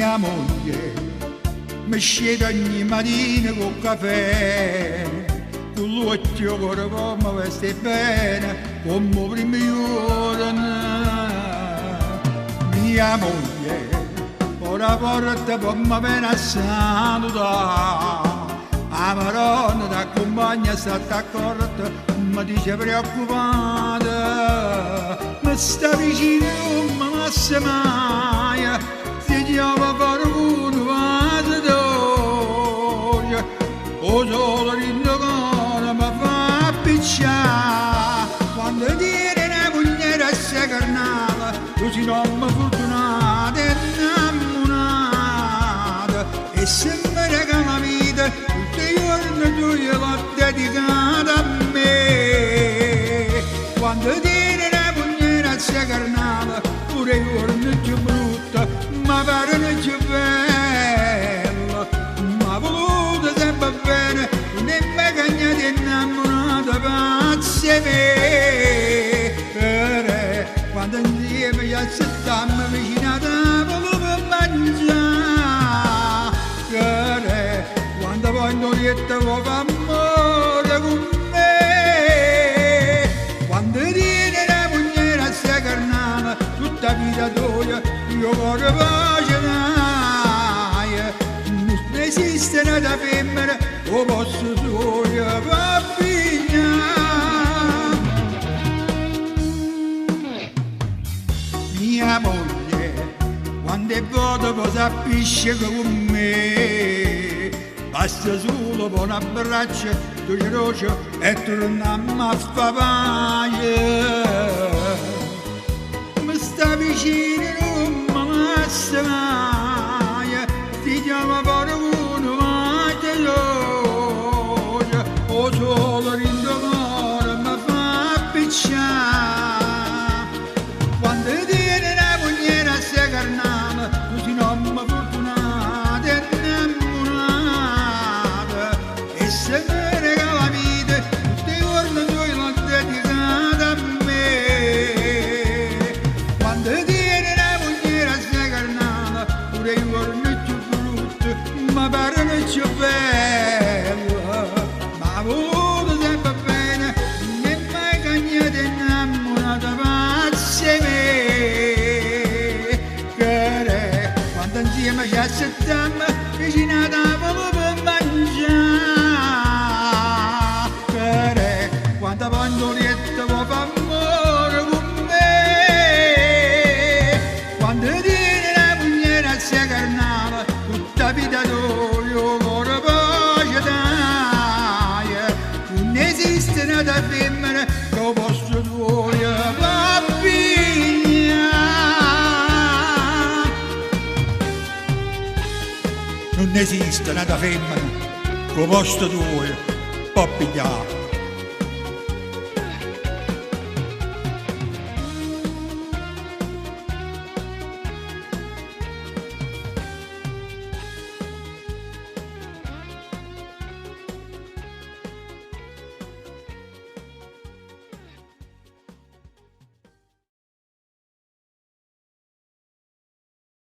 Mia moglie mi scende ogni mattina col caffè, con l'occhio come veste bene, come prima giorno. Mia moglie ora porta per me bene a salutare, la Maronna ti accompagna, sta d'accordo, mi dice preoccupata, mi sta vicino, non mi lascia mai, se chiama qualcuno vado d'oggi, o solo l'indogano mi fa picciare, quando tiene una pugnera a sé carnale, così non mi fortunata e innamorata, e se mi regala la vita, tutti i giorni tu gliel'ho dedicata a me, quando tiene una pugnera a sé carnale, pure i giorni più brutti, ma pare più bella, ma voluta sempre bene, non è mai cagnata e innamorata, pazze vere, quando insieme ci assettiamo vicino a tavola per mangiare, quando poi Norietta vuoi fare amore con me, quando tiene la pugnera a sé carnale, tutta vita tua, io vorrei pace dai, non esiste una femmina, o posso solo papiglia. Mia moglie, quando è vuoto può sappisce con me, basta solo per un abbraccio, tu ci roci e torniamo a fare pace. Mi sta vicino, non mi lascia mai, ti chiama qualcuno, ma te lo o solo l'indogano mi fa picciare, quando tiene la pugnera a sé carnale, così non mi fortunata e innamorata, e se mi regala la vita, tutti i giorni tu l'ho dedicata a me, quando tiene la pugnera a sé carnale, pure i giorni più brutti, ma pare più bella, ma voluta sempre bene, non è mai cagnata e innamorata, pazze vere, quando insieme ci assettiamo vicino a tavola per mangiare, quando poi Norietta vuoi fare amore con me, quando tiene la pugnera a sé carnale, tutta vita tua io vorrei pace dai, non esiste una femmina che lo posso tuo papiglia. Non esiste una femmina che lo posto tuo può pigliare.